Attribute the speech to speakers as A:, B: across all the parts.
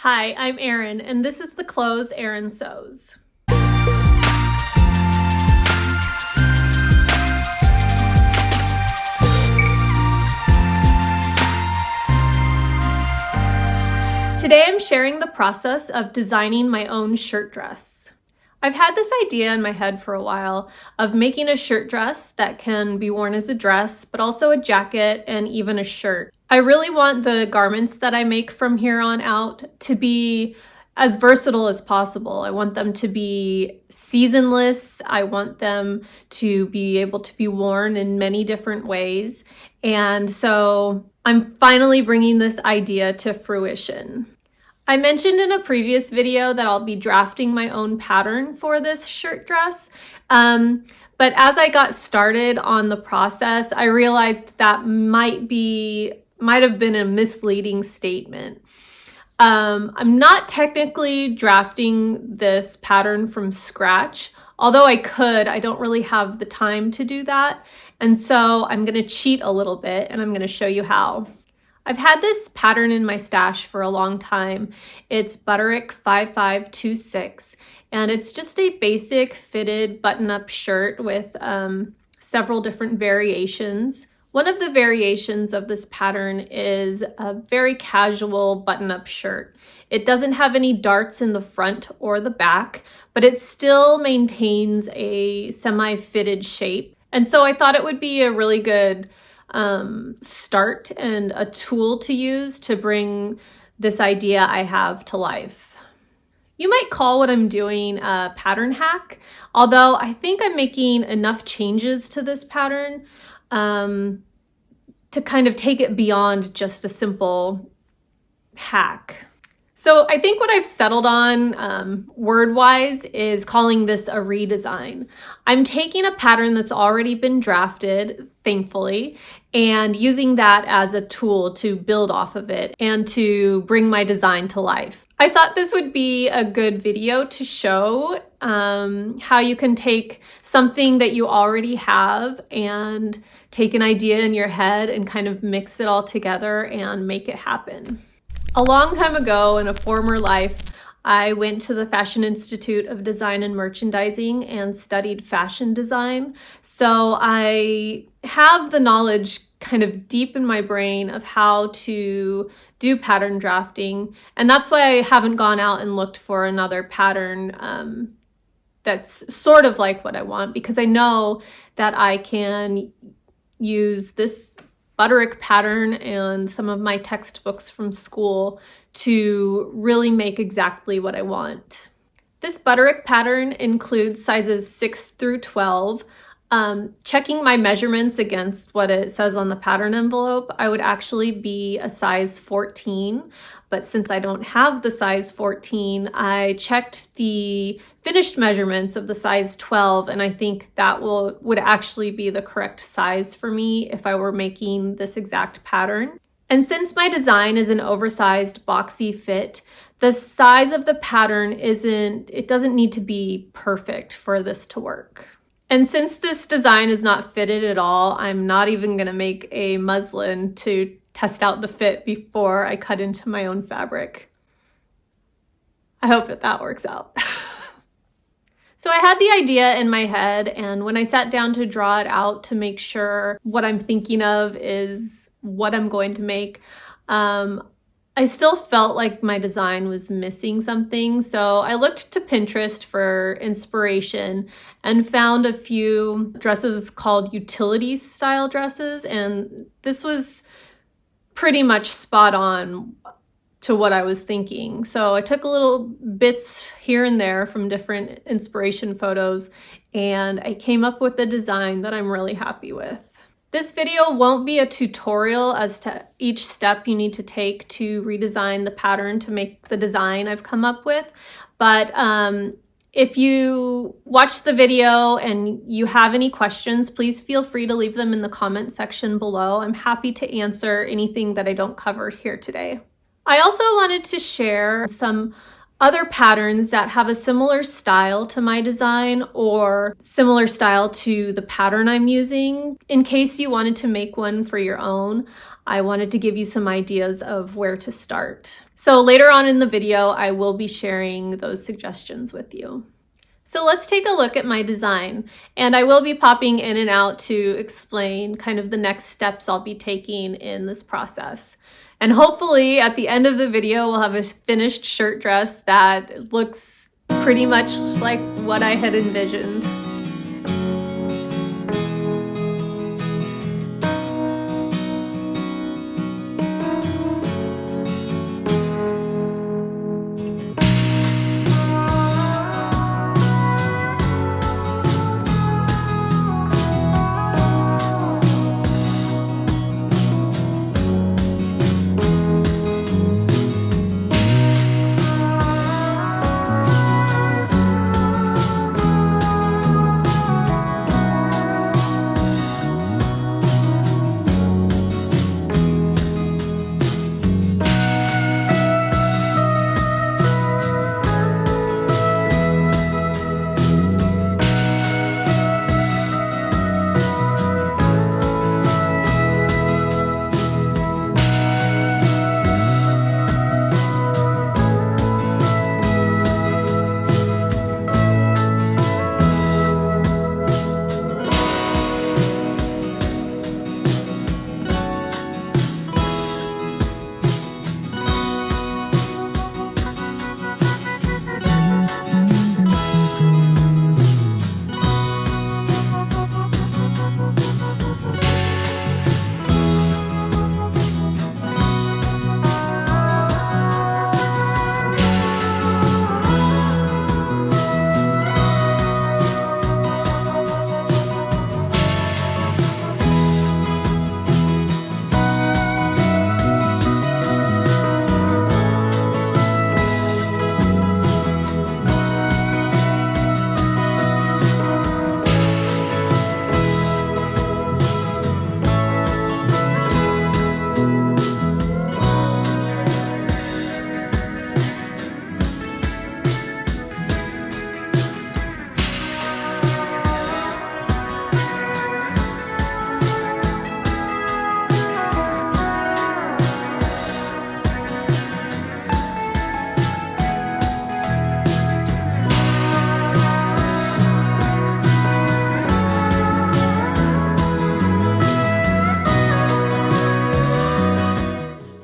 A: Hi, I'm Erin, and this is the clothes Erin sews. Today I'm sharing the process of designing my own shirt dress. I've had this idea in my head for a while of making a shirt dress that can be worn as a dress, but also a jacket and even a shirt. I really want the garments that I make from here on out to be as versatile as possible. I want them to be seasonless. I want them to be able to be worn in many different ways. And so I'm finally bringing this idea to fruition. I mentioned in a previous video that I'll be drafting my own pattern for this shirt dress. But as I got started on the process, I realized that might have been a misleading statement. I'm not technically drafting this pattern from scratch, although I could. I don't really have the time to do that. And so I'm going to cheat a little bit and I'm going to show you how. I've had this pattern in my stash for a long time. It's Butterick 5526, and it's just a basic fitted button-up shirt with several different variations. One of the variations of this pattern is a very casual button-up shirt. It doesn't have any darts in the front or the back, but it still maintains a semi-fitted shape. And so I thought it would be a really good start and a tool to use to bring this idea I have to life. You might call what I'm doing a pattern hack, although I think I'm making enough changes to this pattern to kind of take it beyond just a simple hack. So I think what I've settled on word-wise is calling this a redesign. I'm taking a pattern that's already been drafted, thankfully, and using that as a tool to build off of it and to bring my design to life. I thought this would be a good video to show how you can take something that you already have and take an idea in your head and kind of mix it all together and make it happen. A long time ago in a former life, I went to the Fashion Institute of Design and Merchandising and studied fashion design. So I have the knowledge kind of deep in my brain of how to do pattern drafting. And that's why I haven't gone out and looked for another pattern that's sort of like what I want, because I know that I can use this Butterick pattern and some of my textbooks from school to really make exactly what I want. This Butterick pattern includes sizes 6 through 12. Checking my measurements against what it says on the pattern envelope, I would actually be a size 14, but since I don't have the size 14, I checked the finished measurements of the size 12, and I think that would actually be the correct size for me if I were making this exact pattern. And since my design is an oversized boxy fit, the size of the pattern doesn't need to be perfect for this to work. And since this design is not fitted at all, I'm not even going to make a muslin to test out the fit before I cut into my own fabric. I hope that works out. So I had the idea in my head, and when I sat down to draw it out to make sure what I'm thinking of is what I'm going to make, I still felt like my design was missing something. So I looked to Pinterest for inspiration and found a few dresses called utility style dresses. And this was pretty much spot on to what I was thinking. So I took a little bits here and there from different inspiration photos, and I came up with a design that I'm really happy with. This video won't be a tutorial as to each step you need to take to redesign the pattern to make the design I've come up with, but if you watch the video and you have any questions, please feel free to leave them in the comment section below. I'm happy to answer anything that I don't cover here today. I also wanted to share some other patterns that have a similar style to my design or similar style to the pattern I'm using in case you wanted to make one for your own. I wanted to give you some ideas of where to start. So later on in the video, I will be sharing those suggestions with you. So let's take a look at my design, and I will be popping in and out to explain kind of the next steps I'll be taking in this process. And hopefully at the end of the video, we'll have a finished shirt dress that looks pretty much like what I had envisioned.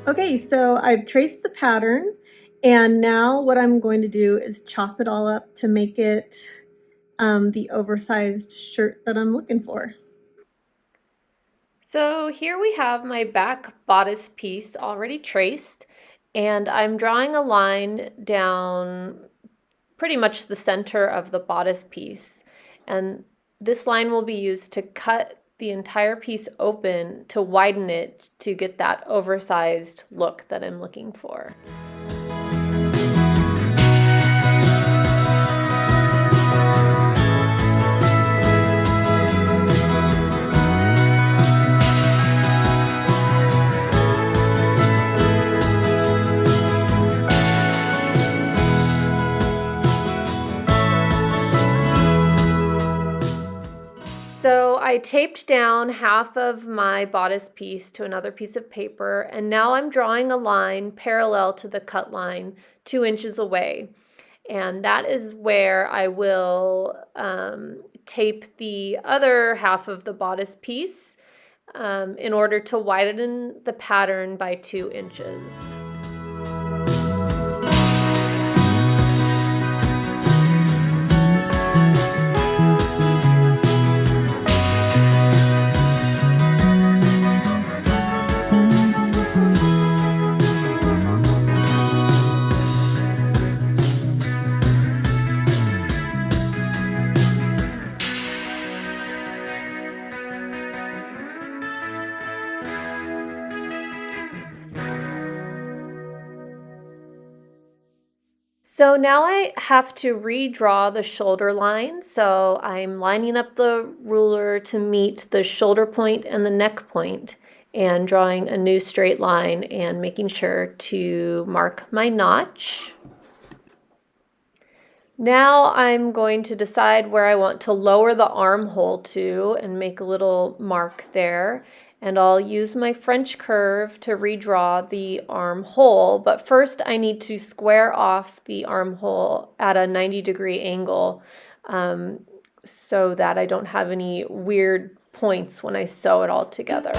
A: Okay, so I've traced the pattern, and now what I'm going to do is chop it all up to make it the oversized shirt that I'm looking for. So here we have my back bodice piece already traced, and I'm drawing a line down pretty much the center of the bodice piece. And this line will be used to cut the entire piece open to widen it to get that oversized look that I'm looking for. So I taped down half of my bodice piece to another piece of paper, and now I'm drawing a line parallel to the cut line 2 inches away. And that is where I will tape the other half of the bodice piece in order to widen the pattern by 2 inches. So now I have to redraw the shoulder line. So I'm lining up the ruler to meet the shoulder point and the neck point and drawing a new straight line and making sure to mark my notch. Now I'm going to decide where I want to lower the armhole to and make a little mark there. And I'll use my French curve to redraw the armhole, but first I need to square off the armhole at a 90-degree angle so that I don't have any weird points when I sew it all together.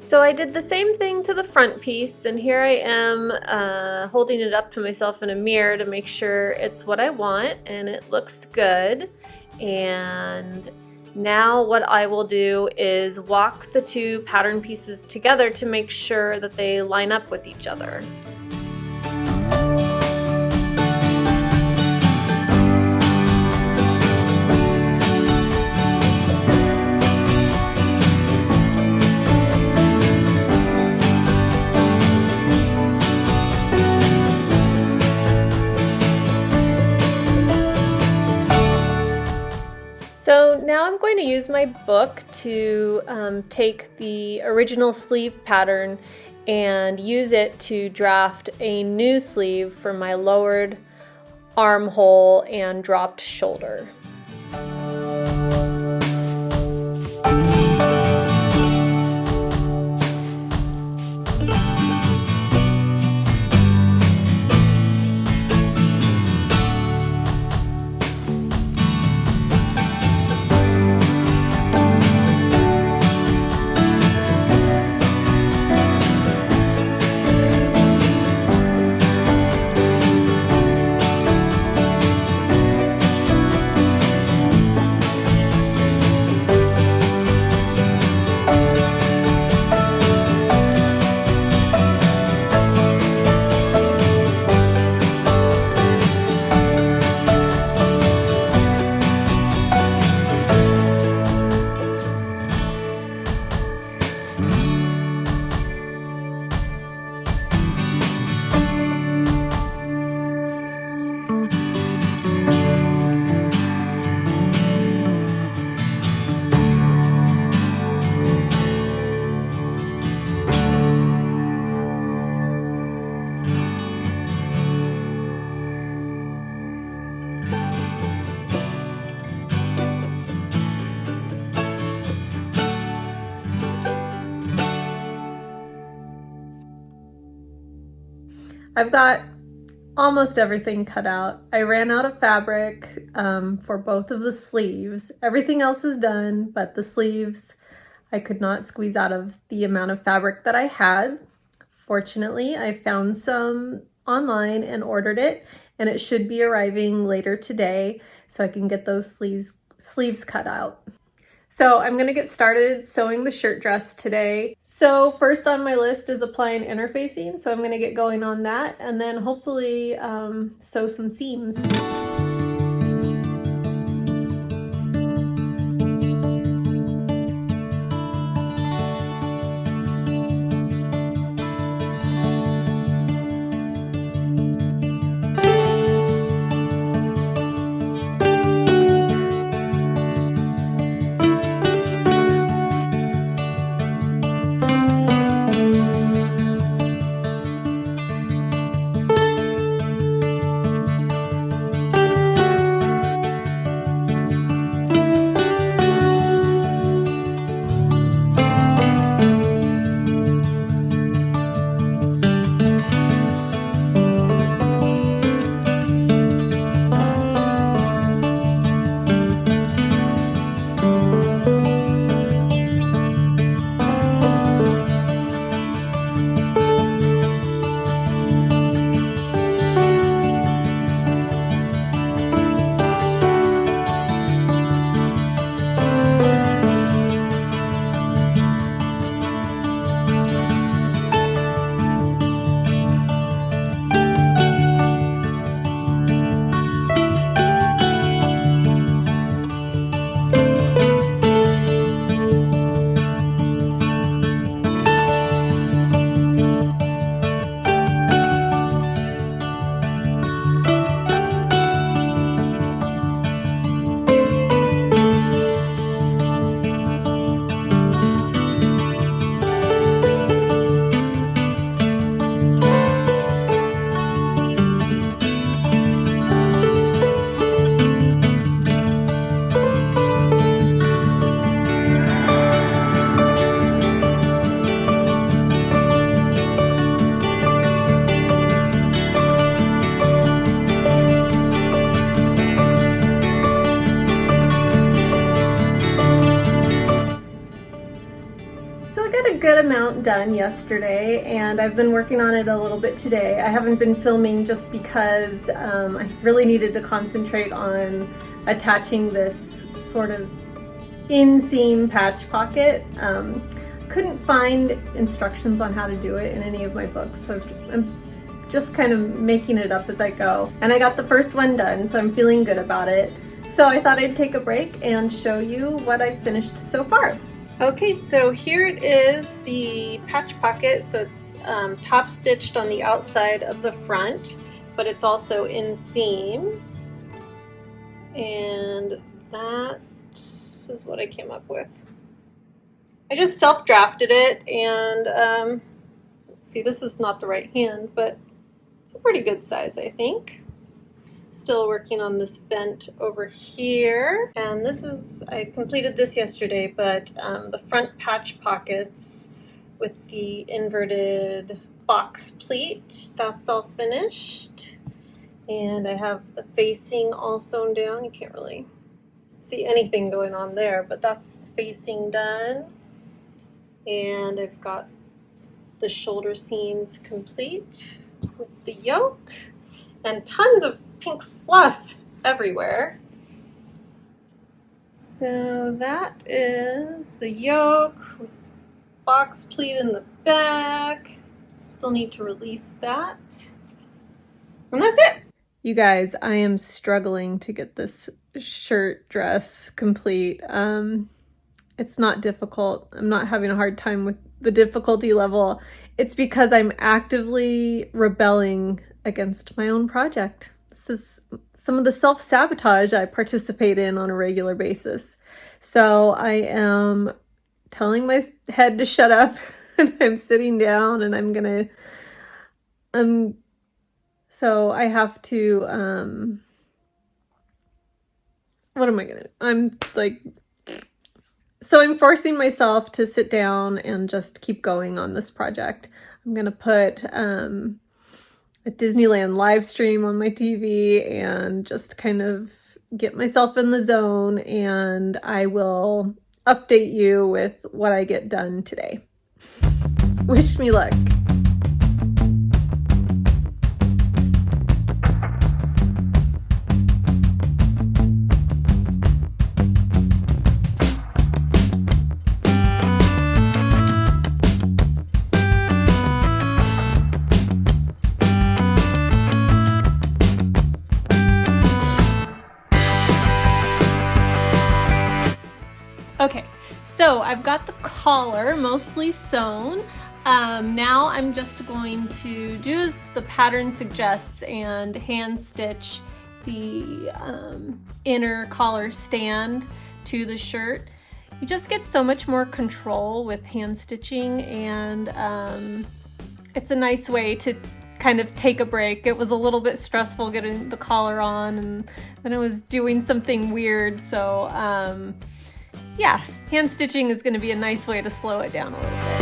A: So I did the same thing to the front piece, and here I am holding it up to myself in a mirror to make sure it's what I want, and it looks good. And now what I will do is walk the two pattern pieces together to make sure that they line up with each other. So now I'm going to use my book to take the original sleeve pattern and use it to draft a new sleeve for my lowered armhole and dropped shoulder. I've got almost everything cut out. I ran out of fabric for both of the sleeves. Everything else is done, but the sleeves I could not squeeze out of the amount of fabric that I had. Fortunately, I found some online and ordered it, and it should be arriving later today so I can get those sleeves cut out. So I'm gonna get started sewing the shirt dress today. So first on my list is applying interfacing. So I'm gonna get going on that and then hopefully sew some seams. out done yesterday, and I've been working on it a little bit today. I haven't been filming just because I really needed to concentrate on attaching this sort of inseam patch pocket. Couldn't find instructions on how to do it in any of my books, so I'm just kind of making it up as I go. And I got the first one done, so I'm feeling good about it. So I thought I'd take a break and show you what I've finished so far. Okay, so here it is, the patch pocket. So it's top stitched on the outside of the front, but it's also inseam. And that is what I came up with. I just self-drafted it, and see, this is not the right hand, but it's a pretty good size, I think. Still working on this vent over here, and this is, I completed this yesterday, but the front patch pockets with the inverted box pleat, that's all finished. And I have the facing all sewn down. You can't really see anything going on there, but that's the facing done. And I've got the shoulder seams complete with the yoke, and tons of pink fluff everywhere. So that is the yoke with box pleat in the back. Still need to release that. And that's it. You guys, I am struggling to get this shirt dress complete. It's not difficult. I'm not having a hard time with the difficulty level. It's because I'm actively rebelling against my own project. This is some of the self-sabotage I participate in on a regular basis. So I am telling my head to shut up, and I'm sitting down, and so I have to, what am I gonna do? So I'm forcing myself to sit down and just keep going on this project. I'm gonna put a Disneyland live stream on my TV and just kind of get myself in the zone, and I will update you with what I get done today. Wish me luck. Okay, so I've got the collar mostly sewn. Now I'm just going to do as the pattern suggests and hand stitch the inner collar stand to the shirt. You just get so much more control with hand stitching, and it's a nice way to kind of take a break. It was a little bit stressful getting the collar on, and then I was doing something weird, so yeah, hand stitching is going to be a nice way to slow it down a little bit.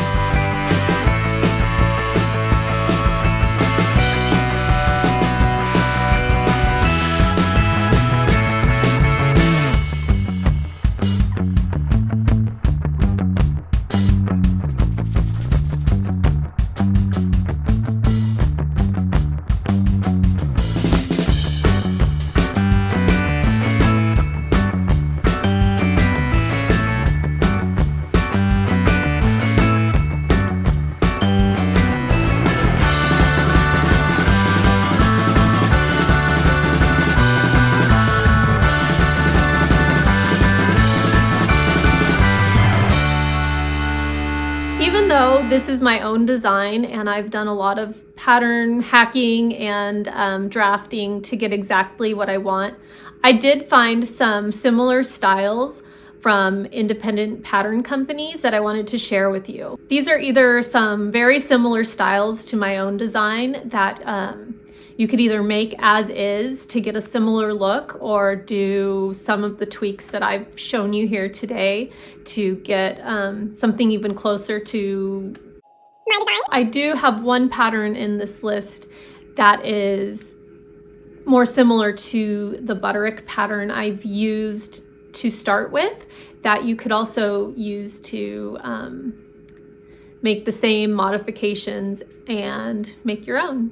A: Even though this is my own design and I've done a lot of pattern hacking and drafting to get exactly what I want, I did find some similar styles from independent pattern companies that I wanted to share with you. These are either some very similar styles to my own design that you could either make as is to get a similar look, or do some of the tweaks that I've shown you here today to get something even closer to my design. I do have one pattern in this list that is more similar to the butterick pattern I've used to start with, that you could also use to make the same modifications and make your own.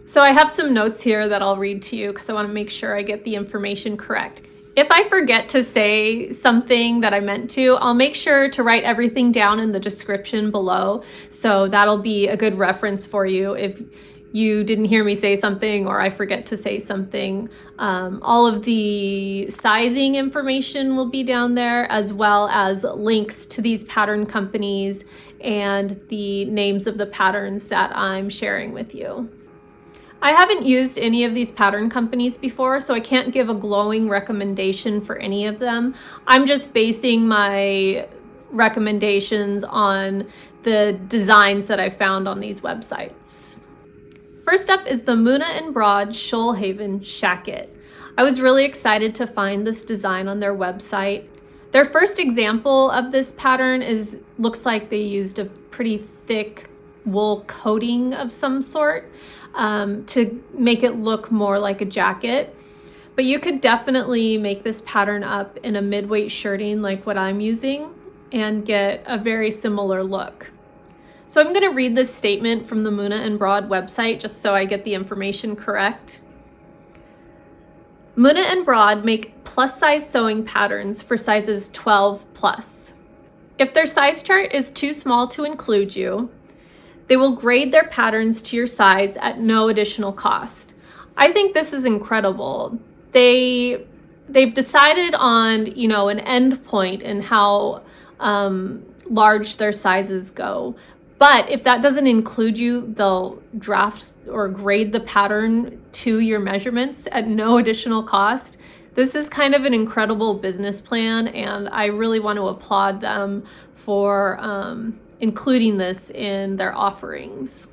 A: So I have some notes here that I'll read to you because I want to make sure I get the information correct. If I forget to say something that I meant to, I'll make sure to write everything down in the description below. So that'll be a good reference for you if you didn't hear me say something or I forget to say something. All of the sizing information will be down there, as well as links to these pattern companies and the names of the patterns that I'm sharing with you. I haven't used any of these pattern companies before, so I can't give a glowing recommendation for any of them. I'm just basing my recommendations on the designs that I found on these websites. First up is the Muna and Broad Shoalhaven Shacket. I was really excited to find this design on their website. Their first example of this pattern looks like they used a pretty thick wool coating of some sort to make it look more like a jacket. But you could definitely make this pattern up in a mid-weight shirting like what I'm using and get a very similar look. So I'm going to read this statement from the Muna and Broad website just so I get the information correct. Muna and Broad make plus-size sewing patterns for sizes 12 plus. If their size chart is too small to include you, they will grade their patterns to your size at no additional cost. I think this is incredible. They've decided on, an end point and how large their sizes go. But if that doesn't include you, they'll draft or grade the pattern to your measurements at no additional cost. This is kind of an incredible business plan, and I really want to applaud them for including this in their offerings.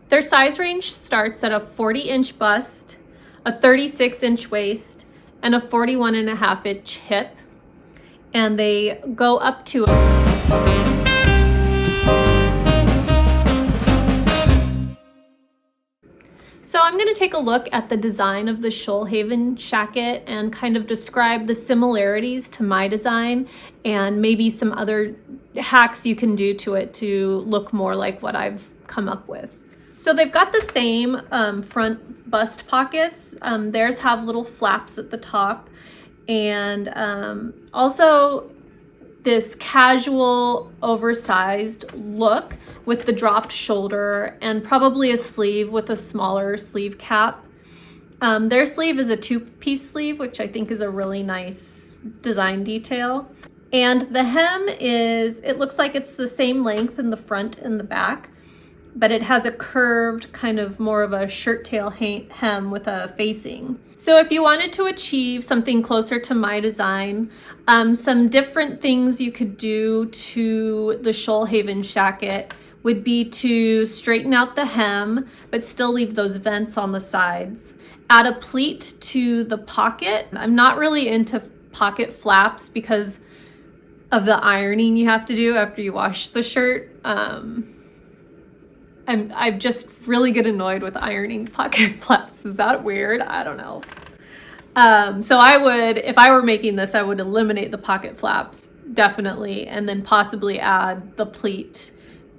A: Their size range starts at a 40-inch bust, a 36-inch waist, and a 41.5-inch hip, and they go up to So I'm going to take a look at the design of the Shoalhaven Shacket and kind of describe the similarities to my design and maybe some other hacks you can do to it to look more like what I've come up with. So they've got the same front bust pockets. Theirs have little flaps at the top, and also this casual oversized look with the dropped shoulder and probably a sleeve with a smaller sleeve cap. Their sleeve is a two-piece sleeve, which I think is a really nice design detail. And the hem it looks like it's the same length in the front and the back, but it has a curved kind of more of a shirt tail hem with a facing. So if you wanted to achieve something closer to my design, some different things you could do to the Shoalhaven Shacket would be to straighten out the hem, but still leave those vents on the sides. Add a pleat to the pocket. I'm not really into pocket flaps because of the ironing you have to do after you wash the shirt. I just really get annoyed with ironing pocket flaps. Is that weird? I don't know. So if I were making this, I would eliminate the pocket flaps, definitely, and then possibly add the pleat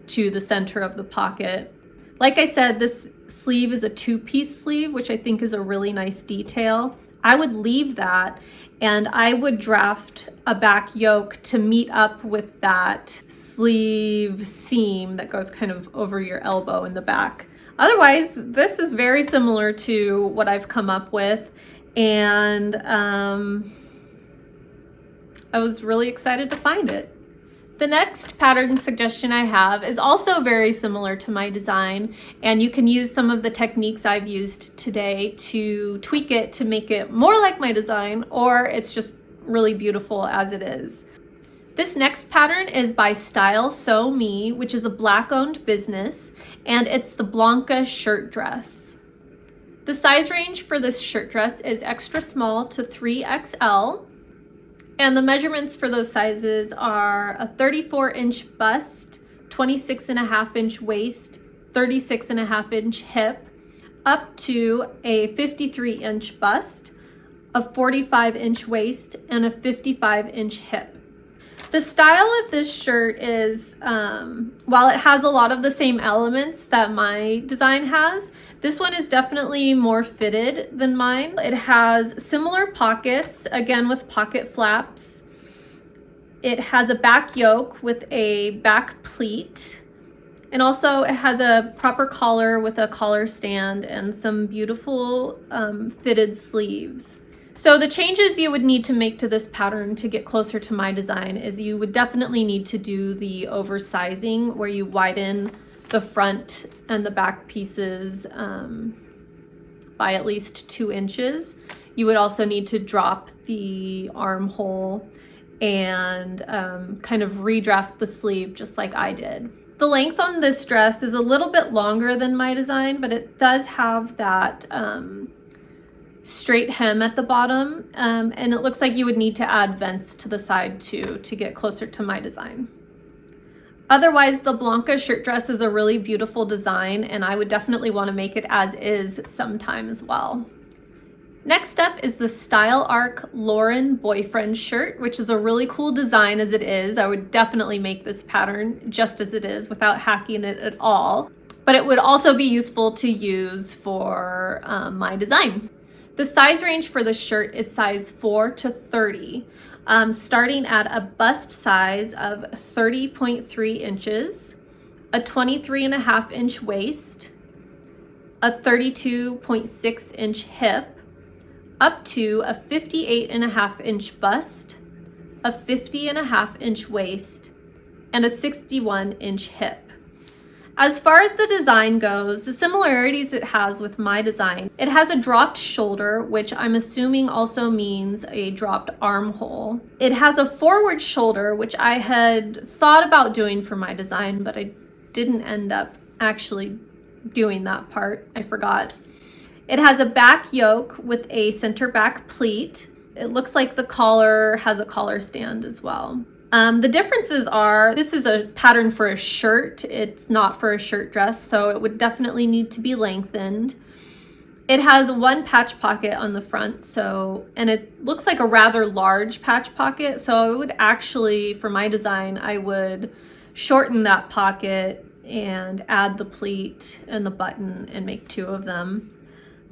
A: to the center of the pocket. Like I said, this sleeve is a two-piece sleeve, which I think is a really nice detail. I would leave that, and I would draft a back yoke to meet up with that sleeve seam that goes kind of over your elbow in the back. Otherwise, this is very similar to what I've come up with, and I was really excited to find it. The next pattern suggestion I have is also very similar to my design, and you can use some of the techniques I've used today to tweak it to make it more like my design, or it's just really beautiful as it is. This next pattern is by Sew Me, which is a Black-owned business, and it's the Blanca Shirtdress. The size range for this shirt dress is extra small to 3XL. And the measurements for those sizes are a 34-inch bust, 26.5-inch waist, 36.5-inch hip, up to a 53-inch bust, a 45-inch waist, and a 55-inch hip. The style of this shirt is, while it has a lot of the same elements that my design has, this one is definitely more fitted than mine. It has similar pockets, again with pocket flaps. It has a back yoke with a back pleat. And also it has a proper collar with a collar stand and some beautiful fitted sleeves. So the changes you would need to make to this pattern to get closer to my design is you would definitely need to do the oversizing where you widen the front and the back pieces by at least 2 inches. You would also need to drop the armhole and kind of redraft the sleeve just like I did. The length on this dress is a little bit longer than my design, but it does have that straight hem at the bottom, and it looks like you would need to add vents to the side too to get closer to my design. Otherwise, the Blanca shirt dress is a really beautiful design, and I would definitely want to make it as is sometime as well. Next up is the Style Arc Lauren boyfriend shirt, which is a really cool design as it is. I would definitely make this pattern just as it is without hacking it at all, but it would also be useful to use for my design. The size range for the shirt is size 4 to 30, starting at a bust size of 30.3 inches, a 23.5 inch waist, a 32.6 inch hip, up to a 58.5 inch bust, a 50.5 inch waist, and a 61 inch hip. As far as the design goes, the similarities it has with my design, it has a dropped shoulder, which I'm assuming also means a dropped armhole. It has a forward shoulder, which I had thought about doing for my design, but I didn't end up actually doing that part. I forgot. It has a back yoke with a center back pleat. It looks like the collar has a collar stand as well. The differences are, this is a pattern for a shirt. It's not for a shirt dress, so it would definitely need to be lengthened. It has 1 patch pocket on the front, and it looks like a rather large patch pocket. So I would actually, for my design, I would shorten that pocket and add the pleat and the button and make 2 of them.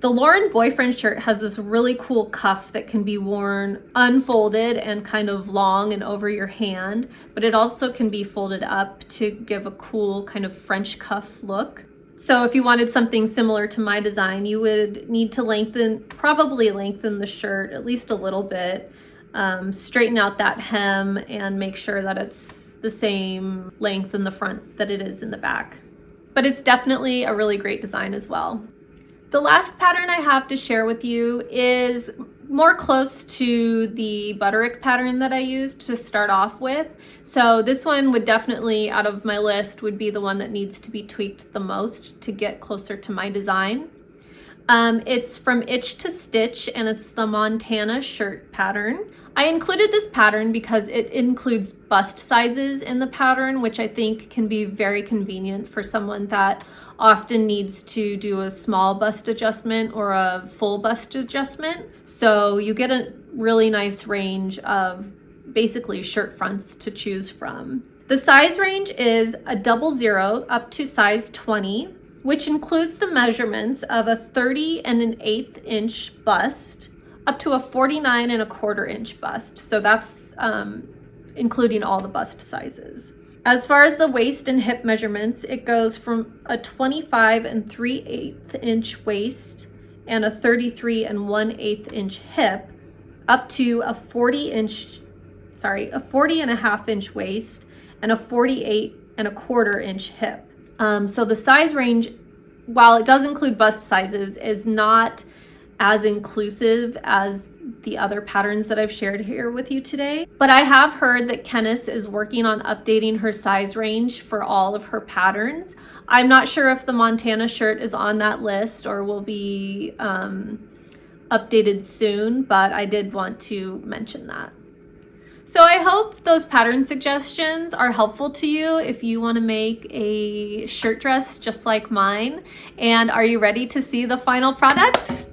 A: The Lauren boyfriend shirt has this really cool cuff that can be worn unfolded and kind of long and over your hand, but it also can be folded up to give a cool kind of French cuff look. So if you wanted something similar to my design, you would need to probably lengthen the shirt at least a little bit, straighten out that hem and make sure that it's the same length in the front that it is in the back. But it's definitely a really great design as well. The last pattern I have to share with you is more close to the butterick pattern that I used to start off with. So this one would definitely, out of my list, would be the one that needs to be tweaked the most to get closer to my design. It's from Itch to Stitch, and it's the Montana shirt pattern. I included this pattern because it includes bust sizes in the pattern, which I think can be very convenient for someone that often needs to do a small bust adjustment or a full bust adjustment. So you get a really nice range of basically shirt fronts to choose from. The size range is a 00 up to size 20, which includes the measurements of a 30 1/8 inch bust up to a 49 1/4 inch bust. So that's including all the bust sizes. As far as the waist and hip measurements, it goes from a 25 3/8 inch waist and a 33 1/8 inch hip up to a 40 1/2 inch waist and a 48 1/4 inch hip. So the size range, while it does include bust sizes, is not as inclusive as the other patterns that I've shared here with you today. But I have heard that Kennis is working on updating her size range for all of her patterns. I'm not sure if the Montana shirt is on that list or will be updated soon, but I did want to mention that. So I hope those pattern suggestions are helpful to you if you want to make a shirt dress just like mine. And are you ready to see the final product?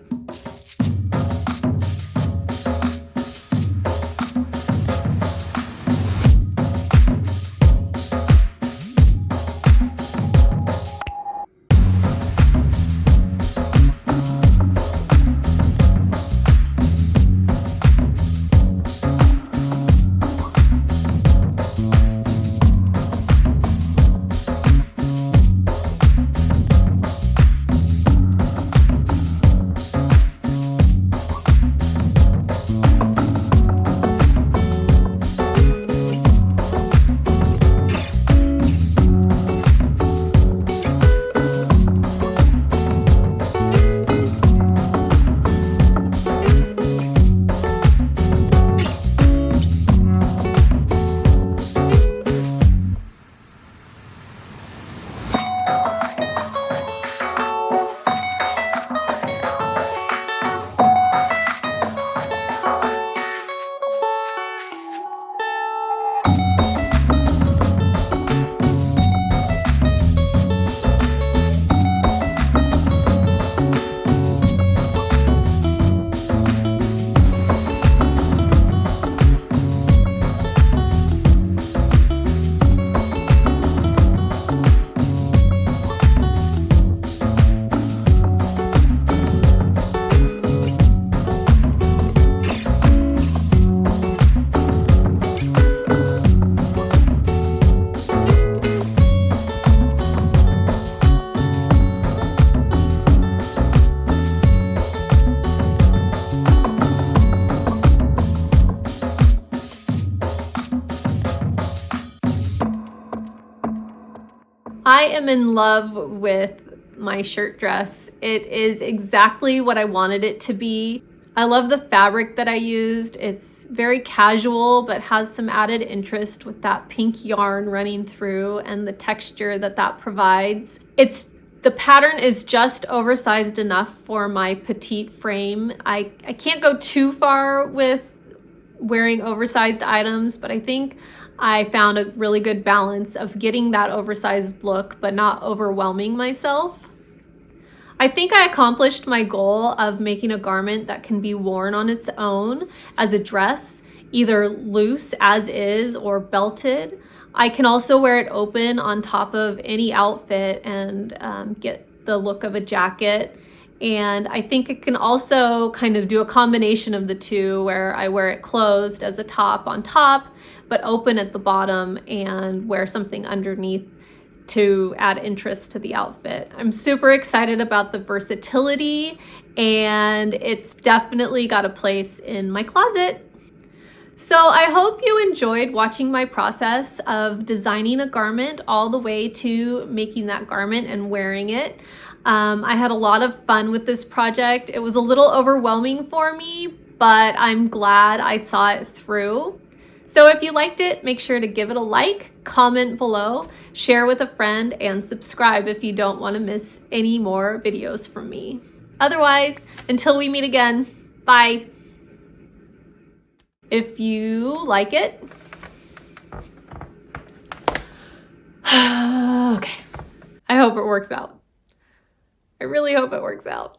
A: I am in love with my shirt dress. It is exactly what I wanted it to be. I love the fabric that I used. It's very casual, but has some added interest with that pink yarn running through and the texture that that provides. The pattern is just oversized enough for my petite frame. I can't go too far with wearing oversized items, but I think I found a really good balance of getting that oversized look, but not overwhelming myself. I think I accomplished my goal of making a garment that can be worn on its own as a dress, either loose as is or belted. I can also wear it open on top of any outfit and get the look of a jacket. And I think it can also kind of do a combination of the two, where I wear it closed as a top on top, but open at the bottom, and wear something underneath to add interest to the outfit. I'm super excited about the versatility, and it's definitely got a place in my closet. So I hope you enjoyed watching my process of designing a garment all the way to making that garment and wearing it. I had a lot of fun with this project. It was a little overwhelming for me, but I'm glad I saw it through. So if you liked it, make sure to give it a like, comment below, share with a friend, and subscribe if you don't want to miss any more videos from me. Otherwise, until we meet again, bye. If you like it, okay, I hope it works out. I really hope it works out.